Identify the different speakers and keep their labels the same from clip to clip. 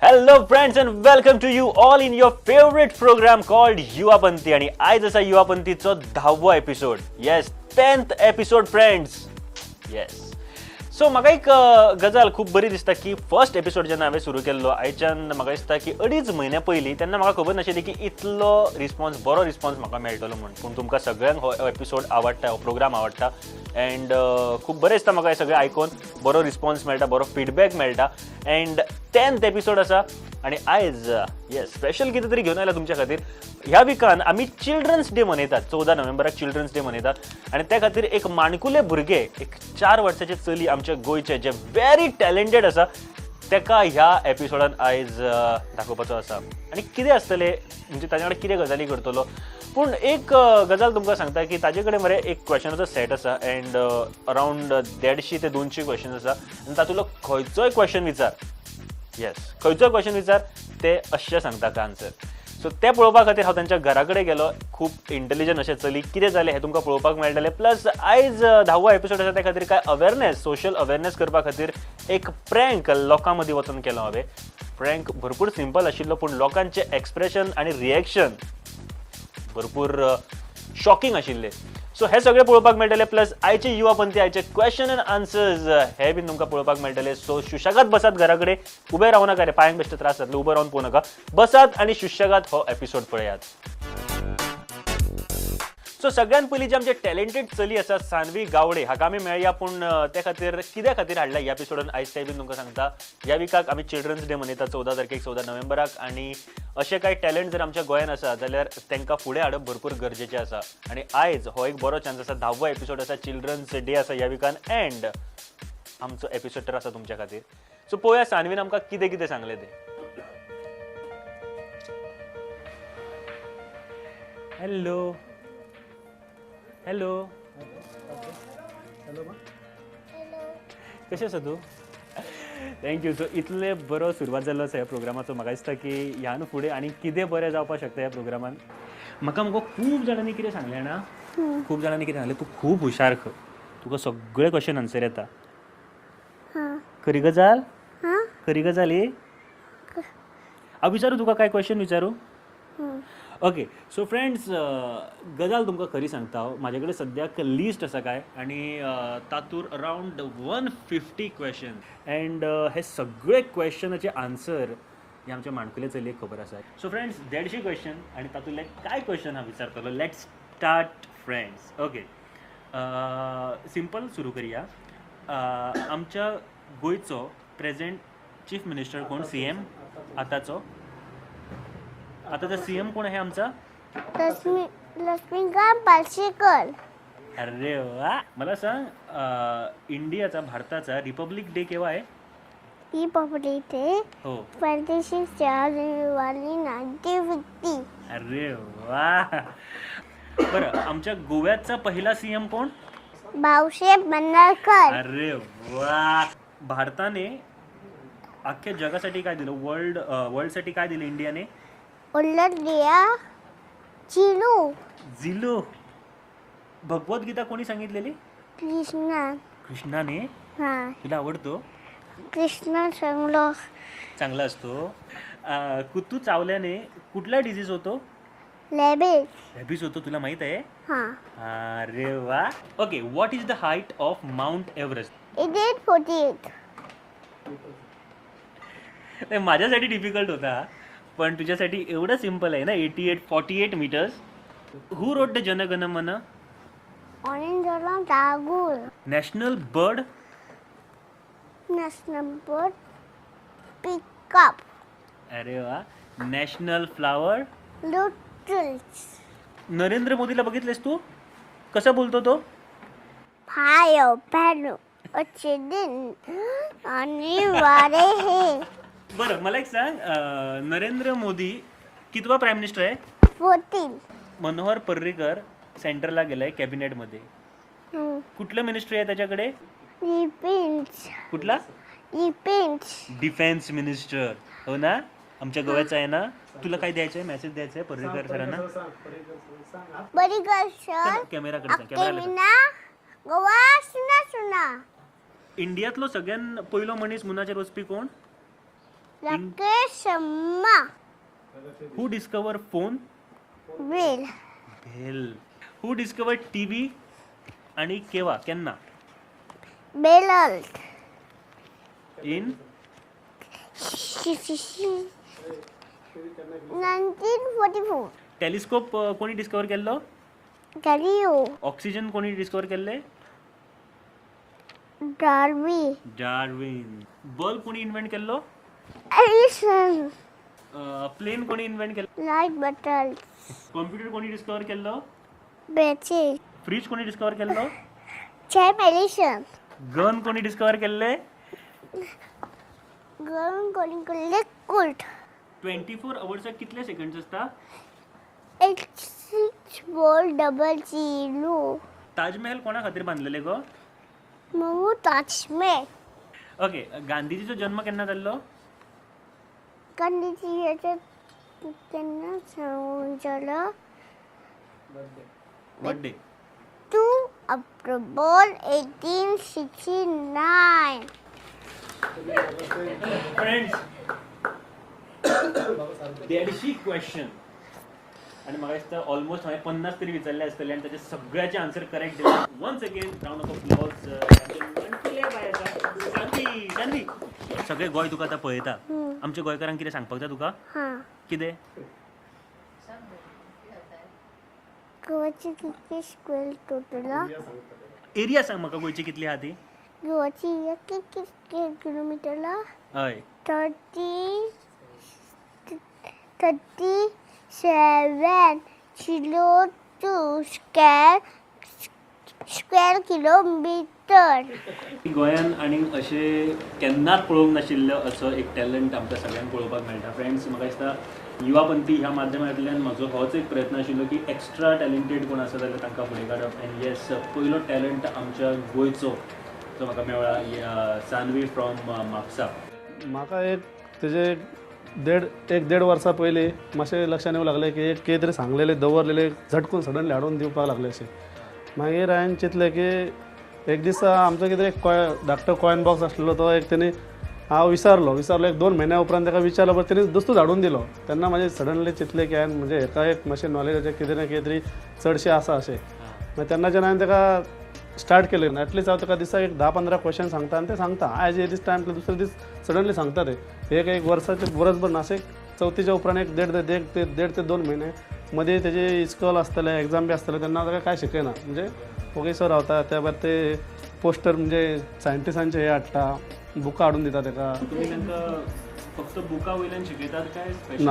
Speaker 1: Hello friends and welcome to you all in your favorite program called युवापंथी आणि आज असा युवापंथीचो 10वा episode. Yes 10th episode friends. Yes so म्हाका एक गजाल खूब बरी दिसता की फर्स्ट एपिसोड जेन्ना हांवें सुरू केल्लो आयच्यान म्हाका दिसता की 2.5 म्हयने पयलीं तेन्ना म्हाका खबर नाशिल्ली की इतलो रिस्पॉन्स बरो रिस्पॉन्स म्हाका मेळटलो म्हणून. पूण तुमकां सगळ्यांक हो एपिसोड आवडटा, हो प्रोग्राम आवडटा अँड खूब बरें दिसता म्हाका हें सगळें आयकून. बरो रिस्पॉन्स मेळटा, बरो फीडबॅक मेळटा अँड 10th एपिसोड आसा आणि आयज येस स्पेशल कितें तरी घेवन आयला तुमच्या खातीर. ह्या विकान आमी चिल्ड्रन्स डे मनयतात, 14 नोव्हेंबराक चिल्ड्रन्स डे मनयतात आणि त्या खातीर एक माणकुले भुरगे, एक 4 वर्साचे चली आमच्या गोंयचे जे व्हेरी टॅलेंटेड आसा तेका ह्या एपिसोडान आयज दाखोवपाचो आसा. आणि कितें आसतलें म्हणजे ताजे कडेन कितें गजाली करतलो. पूण एक गजाल तुमकां सांगता की ताजे कडेन मरे एक क्वेश्चनाचो सेट आसा अँड अरावंड 150 ते 200 क्वेश्चन आसा आनी तातूंतलो खंयचोय क्वेश्चन विचार, येस खंयचोय क्वेश्चन विचार ते अशें सांगता आन्सर. सो ते पळोवपा खातीर हांव तांच्या घरा कडेन गेलो. खूब इंटेलिजंट अशें चली कितें जालें हें तुमकां पळोवपाक मेळटलें. प्लस आयज 10वा एपिसोड आसा त्या खातीर कांय अवेरनेस, सोशल अवेरनेस करपा खातीर एक प्रँक लोकां मदीं वचून केलो हांवें. प्रँक भरपूर सिंपल आशिल्लो पूण लोकांचे एक्सप्रेशन आनी रिएक्शन भरपूर शॉकिंग आशिल्ले. सो हे सगळे पळोवपाक मेळटले. प्लस आयचे युवापंथी, आयचे क्वेश्चन अँड आन्सर्स हे बीन तुमकां पळोवपाक मेळटले. सो सुशेगाद बसात घरा कडेन, उबे रावू नाका रे, पांयांक बेश्टे त्रास जातले, उबे रावन पळोवं नाका, बसात आणि सुशेगाद हो एपिसोड पळयात. सो सगळ्यात पयलीं जे आमचे टॅलेंटेड चली आसा सानवी गावडे हाका आमी मेळया. पूण त्या खातीर कित्या खातीर हाडला ह्या एपिसोडान आयज तें बीन तुमकां सांगता. ह्या विकाक आमी चिल्ड्रन्स डे मनयता 14 तारखेक, 14 नोव्हेंबराक. आणि अशें कांय टॅलंट जर आमच्या गोंयांत आसा जाल्यार तांकां फुडें हाडप भरपूर गरजेचें आसा. आणि आयज हो एक बरो चान्स आसा. 10वो एपिसोड आसा, चिल्ड्रन्स डे आसा ह्या विकान अँड आमचो एपिसोड तर आसा तुमच्या खातीर. सो पळोवया सानवीन आमकां कितें कितें सांगलें तें. हॅलो हॅलो हॅलो कशें आसा तूं? थँक्यू. सो इतले बरो सुरवात जाल्लो आसा ह्या प्रोग्रामाचो. म्हाका दिसता की ह्यान फुडें आनी कितें बरें जावपाक शकता ह्या प्रोग्रामान. म्हाका मुगो खूब जाणांनी कितें सांगलें ना, खूब जाणांनी कितें सांगलें, तूं खूब हुशार खंय, तुका सगळे क्वेश्चन आन्सर येता. खरी गजाल? खरी गजाल ही? हांव विचारूं तुका कांय क्वेश्चन विचारूं? ओके. सो फ्रेंड्स गजाल तुमकां खरी सांगता हांव. म्हाजे कडेन सद्याक लिस्ट आसा काय आनी तातूंत अरावंड 150 क्वेश्चन अँड हे सगळे क्वेश्चनाचे आन्सर हे आमच्या माणकुले चलयेक खबर आसा. सो फ्रेंड्स 150 क्वेश्चन आनी तातूंतले कांय क्वेश्चन हांव विचारतलो. Let's start friends. Okay simple सुरू करुया. आमच्या गोंयचो प्रेझेंट चीफ मिनिस्टर कोण? CM आतांचो CM कोण आहे आमचा?
Speaker 2: लक्ष्मीकांत पार्सेकर.
Speaker 1: अरे वा. मला सांग इंडियाचा, भारताचा रिपब्लिक डे केव्हा आहे?
Speaker 2: रिपब्लिक डे
Speaker 1: हो
Speaker 2: 26 जानेवारी 1950.
Speaker 1: अरे वा. बरं आमच्या गोव्याचा पहिला CM कोण?
Speaker 2: भाऊसाहेब बंडारकर.
Speaker 1: अरे वा. भारताने अख्ख्या जगासाठी काय दिलं? वर्ल्डसाठी काय दिलं इंडियाने?
Speaker 2: ओलंडिया
Speaker 1: झिलो. भगवद्गीता कोणी सांगितलेली? कृष्णाने. तुला आवडतो?
Speaker 2: कृष्ण सांगलो
Speaker 1: चांगला असतो. कुतू चावल्याने कुठला डिझीज होतो?
Speaker 2: लेबीज
Speaker 1: होतो. तुला माहित आहे? अरे वा. Okay. What is the height of mount Everest?
Speaker 2: 848.
Speaker 1: माझ्यासाठी डिफिकल्ट होता पण तुझ्यासाठी एवढं सिंपल आहे ना. 48 मीटर्स. हु रोट द जनगण मन?
Speaker 2: Rabindranath Tagore.
Speaker 1: National bird?
Speaker 2: Pickup.
Speaker 1: अरे वा. National flower?
Speaker 2: लोटस.
Speaker 1: नरेंद्र मोदीला बघितलेस तू कसा बोलतो तो?
Speaker 2: भायो बहनो अच्छे दिन आने वाले हैं.
Speaker 1: बरं मला एक सांग, नरेंद्र मोदी कितवा प्राईम मिनिस्टर आहे?
Speaker 2: 14.
Speaker 1: मनोहर पर्रीकर सेंटरला गेलाय कॅबिनेटमध्ये. कुठलं मिनिस्ट्री आहे त्याच्याकडे? कुठला? Defence minister. हो ना. आमच्या गोव्याचा आहे ना. तुला काय द्यायचंय? मेसेज द्यायचंय पर्रीकर सरांना? कॅमेराकडे
Speaker 2: सुना.
Speaker 1: इंडियातलो सगळ्यात पहिलो मनीस मुनाचे रोजपी कोण?
Speaker 2: राकेश शर्मा.
Speaker 1: हू डिस्कवर फोन?
Speaker 2: बिल.
Speaker 1: बेल. हू डिस्कवर टीव्ही आणि केव्हा केन्ना?
Speaker 2: बेलल.
Speaker 1: इन
Speaker 2: 1944.
Speaker 1: टेलिस्कोप कोणी डिस्कवर केल्लो?
Speaker 2: गॅलिओ.
Speaker 1: ऑक्सिजन कोणी डिस्कवर केल्ले?
Speaker 2: डार्वी.
Speaker 1: डार्विन. बल्ब कोणी इन्व्हेंट केल्लो?
Speaker 2: एडिसन.
Speaker 1: प्लेन कोणी इन्व्हेंट केल्लो?
Speaker 2: लाईट बटल.
Speaker 1: कॉम्प्युटर कोणी डिस्कवर केल्लो?
Speaker 2: बेचे.
Speaker 1: फ्रीज कोणी डिस्कवर केल्लो?
Speaker 2: Charm Edison.
Speaker 1: गन कोणी डिस्कवर केल्ले?
Speaker 2: गरम करून केले कोल्ट.
Speaker 1: 24 अवर्साक कितले सेकंड्स असता?
Speaker 2: 8640.
Speaker 1: ताजमहल कोणा खातीर बांदलेले गो?
Speaker 2: महमूद ताजमहल.
Speaker 1: ओके, गांधीजीचो जन्म केन्ना जाल्लो?
Speaker 2: गांधीजी याच्या त्यांना सांगून झालं
Speaker 1: बर्थडे.
Speaker 2: 2 ऑक्टोबर 1869.
Speaker 1: फ्रेंड्स, देडशी क्वेश्चन आणि म्हाका दिसता ऑलमोस्ट हांवें 50 तरी विचारले आसतले आनी ताचे सगळ्याचे आन्सर करेक्ट दिले. Once again round of applause. Shanvi, सगळे गोंय तुका आतां पळयता. आमच्या गोंयकारांक कितें सांगपाक जाय तुका?
Speaker 2: हां.
Speaker 1: कितें?
Speaker 2: गोवाची कितली स्क्वेअर टोटल?
Speaker 1: एरिया सांग म्हाका गोंयची कितली आहा ती?
Speaker 2: गोवाची एक किलोमीटरला
Speaker 1: हय
Speaker 2: 37 स्क्वेअर किलोमीटर.
Speaker 1: गोंयान आनीक अशें केन्नाच पळोवंक नाशिल्लो असो एक टॅलंट आमकां सगळ्यांक पळोवपाक मेळटा. फ्रेंड्स, म्हाका दिसता युवापंथी ह्या माध्यमांतल्यान म्हजो होच एक प्रयत्न आशिल्लो की एक्स्ट्रा टॅलंटेड कोण आसा जाल्यार तांकां फुडें काडप. एंड येस, पयलो टॅलंट आमच्या गोंयचो जो म्हाका मेळ्ळा, सानवी फ्रॉम म्हापसा.
Speaker 3: म्हाका एक तेजे एक देड वर्सां पयलीं मातशें लक्षान येवंक लागलें की एक कितें तरी सांगलेलें दवरलेलें झटकून सडनली हाडून दिवपाक लागलें अशें. मागीर हांवें चिंतलें की एक दीस आमचो कितें एक धाकटो कॉयन बॉक्स आसलेलो तो एक तेणी हांव विचारलो एक 2 म्हयन्या उपरांत ताका विचारलो पण तेणी दुस्तूच हाडून दिलो. तेन्ना म्हाजें सडनली चिंतलें की हांवें म्हणजे हेका एक मातशें नॉलेजाचें कितें ना कितें तरी चडशें आसा अशें. मागीर तेन्नाच्यान हांवें ताका स्टार्ट केलें. एटलीस्ट हांव ताका दिसाक एक 10-15 क्वेश्चन सांगता आनी ते सांगता. आयज हे दीस टायम दुसरे दीस सडनली सांगता ते. एक वर्साचे बरोबर नास एक चवथीच्या उपरांत एक देड ते 2 म्हयने मदीं तेजे इस्कॉल आसतले, एग्जाम बी आसतले तेन्ना ताका कांय शिकयना. म्हणजे ओगेसर रावता त्या भायर ते पोस्टर म्हणजे सायंटिस्टांचे हे हाडटा, बुकां हाडून दिता ताका.
Speaker 1: तुमी तांकां फक्त बुका वयल्यान शिकयतात काय
Speaker 3: ना,
Speaker 1: स्पेशल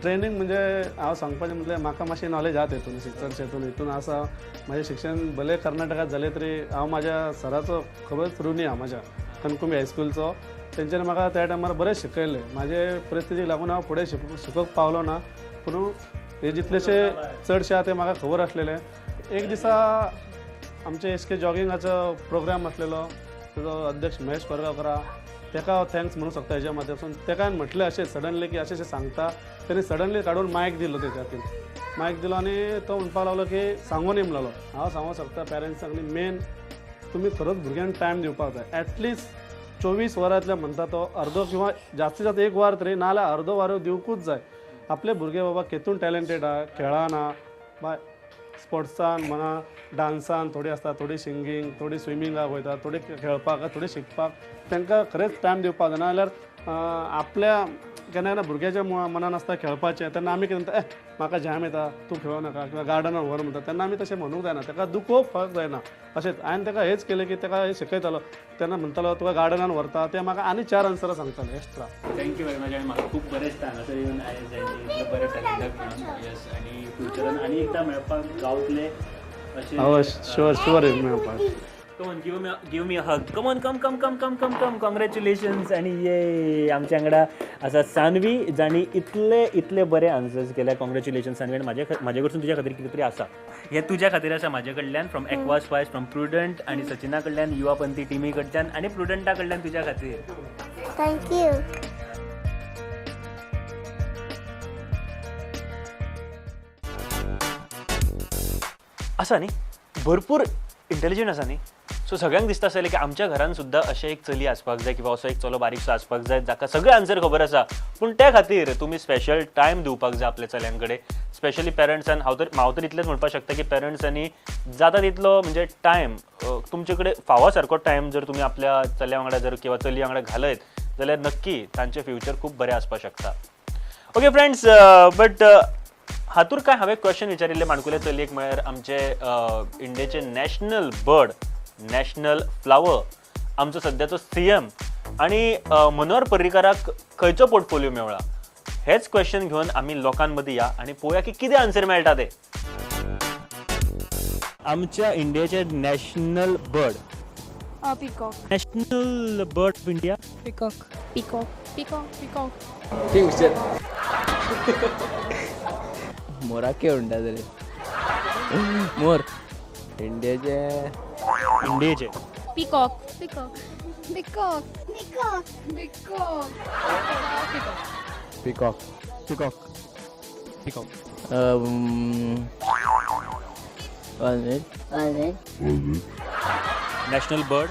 Speaker 3: ट्रेनींग म्हणजे हांव सांगपाचें म्हटल्यार म्हाका मातशी नॉलेज आहा तेतून चडशें हितून आसा. म्हाजें शिक्षण भले कर्नाटकांत जालें तरी हांव म्हाज्या सराचो खबरच ऋणी आहा म्हाज्या कणकुंबी हायस्कूलचो. तेंच्यांनी म्हाका त्या टायमार बरें शिकयलें. म्हाजे परिस्थितीक लागून हांव फुडें शिकोवंक पावलो ना, पूण हे जितलेशे चडशे आहा ते म्हाका खबर आसलेलें. एक दिसा आमचे एसके जॉगिंगाचो प्रोग्राम आसलेलो, तेजो अध्यक्ष महेश परगांवकर आहा, ताका हांव थँक्स म्हणूंक शकता हेज्या माध्यमांतून. ताका हांवें म्हटलें अशें सडनली की अशें सांगता. तेणी सडनली काडून मायक दिलो तेच्या हातीन. मायक दिलो आनी तो म्हणपाक लागलो की सांगून येम लागलो. हांव सांगूंक शकता पेरंट्सांक आनी मेन तुमी खरोच भुरग्यांक टायम दिवपाक जाय. एटलिस्ट 24 वरांतल्या म्हणटा तो अर्दो किंवा जास्तीत जास्त 1 वर तरी नाल्यार अर्दो वारो दिवकूच जाय. आपले भुरगे बाबा केतून टॅलंटेड आहा, खेळान आहा, बाय स्पोर्ट्सान म्हणा, डान्सान थोडी आसता, थोडी सिंगींग, थोडी स्विमींगाक वयता, थोडी खेळपाक, थोडी शिकपाक. तांकां खरेंच टायम दिवपाक जाय. नाजाल्यार आपल्या केन्ना भुरग्याच्या मनान आसता खेळपाचें तेन्ना आमी कितें म्हणटा म्हाका जाम येता, तूं खेळूं नाका किंवा गार्डनार व्हर म्हणटा. तेन्ना आमी तशें म्हणूंक जायना, ताका दुखोवपाक जायना. अशेंच हांवें ताका हेच केलें की ताका शिकयतालो. तेन्ना म्हणटालो तुका गार्डनान व्हरता ते म्हाका आनी 4 आन्सरां सांगताले एक्स्ट्रा.
Speaker 1: Thank you very much. आणि म्हाका खूब बरें दिसता हांगासर येवन आयज इतले बरे टॅलंटाक मेळून. येस, आनी फ्युचरान आनी एकदां मेळपाक गावतले अशें.
Speaker 3: हय, शुअर मेळपाक.
Speaker 1: Come on, give me a hug. Come on, come. Congratulations. आणि ये आमच्या वांगडा आसा सानवी, जाणी इतले बरे आन्सर्स केल्या. कॉंग्रॅच्युलेशन्स सानवी. आनी म्हाजे कडसून तुज्या खातीर कितें तरी आसा. हे तुज्या खातीर आसा म्हाजे कडल्यान from aqua spice, from prudent आनी सचिना कडल्यान, युवापंथी टिमी कडच्यान आनी प्रुडंटा कडल्यान तुज्या खातीर.
Speaker 2: थँक्यू.
Speaker 1: आसा न्ही, भरपूर इंटेलिजंट आसा न्ही. सो सगळ्यांक दिसता आसतलें की आमच्या घरान सुद्दां अशें एक चली आसपाक जाय किंवा असो एक चलो बारीकसो आसपाक जाय जाका सगळे आन्सर खबर आसा, पूण त्या खातीर तुमी स्पेशल टायम दिवपाक जाय आपल्या चल्यां कडेन. स्पेशली पेरंट्सान हांव तर इतलेंच म्हणपाक शकता की पेरंट्सांनी जाता तितलो म्हणजे टायम तुमचे कडेन फावा सारको टायम जर तुमी आपल्या चल्या वांगडा जर किंवा चलये वांगडा घालयत जाल्यार नक्की तांचें फ्युचर खूब बरें आसपाक शकता. ओके फ्रेंड्स, बट हातूर काय हांवें क्वेश्चन विचारिल्ले माणकुले चलयेक म्हळ्यार आमचे इंडियेचे नॅशनल बर्ड, नॅशनल फ्लावर, आमचो सद्याचो CM आनी मनोहर पर्रीकाराक खंयचो पोर्टफोलिओ मेवळा, हेच क्वेश्चन घेवन आमी लोकांमदीं या आनी पळोवया की कितें आन्सर मेळटा ते. आमच्या इंडियेचे national bird,
Speaker 4: peacock.
Speaker 1: National bird of India,
Speaker 4: peacock. Peacock. Peacock. Peacock.
Speaker 5: मोराके म्हणटा तरी मोर इंडियाचे
Speaker 1: इंडियेचे
Speaker 4: peacock. Peacock. Peacock.
Speaker 2: Peacock.
Speaker 4: Peacock.
Speaker 5: Peacock
Speaker 1: peacock. Peacock. National bird,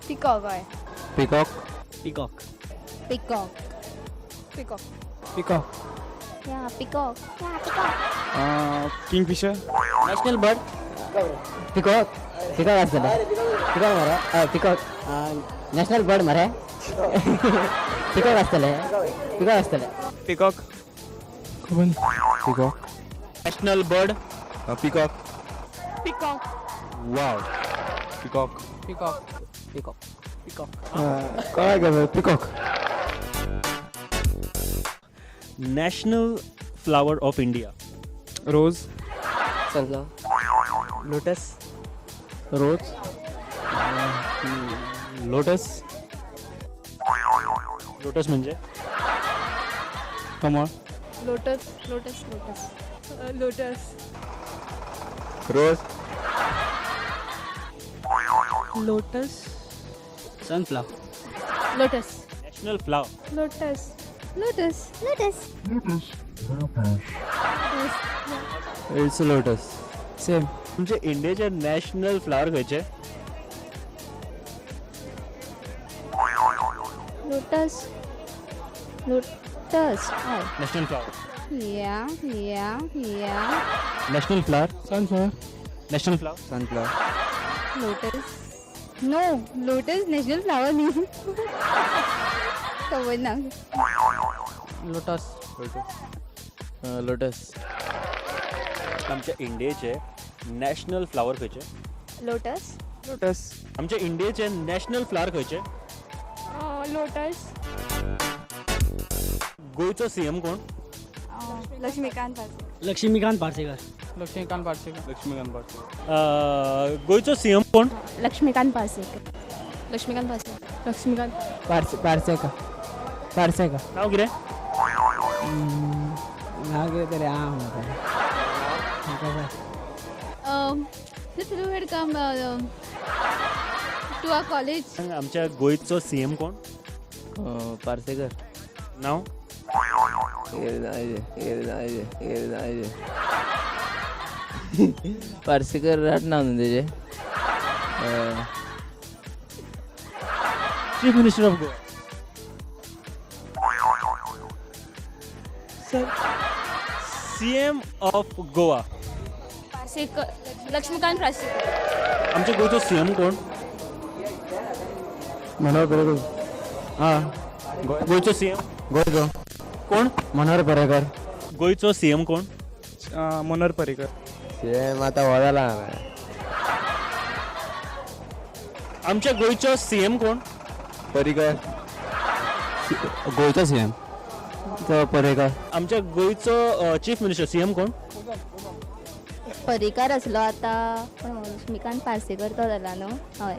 Speaker 4: peacock आहे.
Speaker 5: Peacock
Speaker 1: peacock.
Speaker 4: Peacock. Peacock.
Speaker 5: Peacock
Speaker 2: या पिकॉक. या peacock.
Speaker 5: Kingfisher
Speaker 6: national bird peacock. Peacock आसतले. पिकॉक मरे. पिकॉक नॅशनल बर्ड मरे. पिकॉक आसतले. पिकॉक आसतले.
Speaker 5: Peacock peacock
Speaker 1: national bird,
Speaker 5: peacock
Speaker 4: peacock.
Speaker 1: Wow.
Speaker 5: Peacock
Speaker 6: peacock. Peacock.
Speaker 1: Peacock.
Speaker 5: काय करतो peacock.
Speaker 1: National flower of India,
Speaker 5: rose
Speaker 6: sunflower. Lotus.
Speaker 5: Rose lotus
Speaker 1: lotus म्हणजे
Speaker 5: कमळ
Speaker 4: lotus. Lotus. Lotus. Lotus.
Speaker 5: Rose
Speaker 4: lotus.
Speaker 6: Sunflower.
Speaker 4: Lotus.
Speaker 1: National flower,
Speaker 4: lotus. Lotus.
Speaker 2: Lotus.
Speaker 5: It's lotus same.
Speaker 1: तुमचे इंडियेचे national flower खंयचे?
Speaker 4: Lotus. Lotus. हय.
Speaker 1: National flower,
Speaker 4: या. या. या.
Speaker 1: National flower,
Speaker 5: sunflower
Speaker 1: national flower.
Speaker 5: Sunflower
Speaker 4: lotus. No, lotus national flower न्ही. खबर ना.
Speaker 6: लोटस.
Speaker 5: लोटस
Speaker 1: आमच्या इंडियेचे नॅशनल फ्लावर खंयचे?
Speaker 4: लोटस.
Speaker 5: लोटस
Speaker 1: आमच्या इंडियेचे नॅशनल फ्लावर खंयचे?
Speaker 4: लोटस.
Speaker 1: गोंयचो CM कोण?
Speaker 4: लक्ष्मीकांत पार्सेकर.
Speaker 6: लक्ष्मीकांत पार्सेकर.
Speaker 5: लक्ष्मीकांत पार्सेकर. लक्ष्मीकांत पार्सेकर.
Speaker 1: गोंयचो CM कोण?
Speaker 4: लक्ष्मीकांत पार्सेकर. लक्ष्मीकांत पार्सेकर. लक्ष्मीकांत.
Speaker 6: पार्सेकर. पार्सेकर.
Speaker 1: नाव कितें?
Speaker 6: नाव कितें तरी
Speaker 4: Through had come to our college.
Speaker 1: आमच्या गोंयचो CM कोण?
Speaker 5: पार्सेकर.
Speaker 1: नाव?
Speaker 5: पार्सेकर राट नाव न्हू तेजे.
Speaker 1: Chief minister of Goa. Sir, CM of Goa.
Speaker 4: Parsekar. Laxmikant Parsekar.
Speaker 1: आमच्या गोंयचो CM कोण?
Speaker 5: मनोहर पर्रीकर.
Speaker 1: गोंयचो CM
Speaker 5: गोयचो
Speaker 1: कोण?
Speaker 5: मनोहर पर्रीकर.
Speaker 1: गोंयचो CM कोण?
Speaker 5: मनोहर पर्रीकर. सेम आता वळाला.
Speaker 1: आमच्या गोंयचो CM कोण?
Speaker 5: पर्रीकर. गोयचो CM तो पर्रीकर.
Speaker 1: आमच्या गोंयचो चीफ मिनिस्टर CM कोण?
Speaker 4: पर्रीकर असलो आता पण लक्ष्मीकांत पार्सेकर तो जाला न्हू. हय.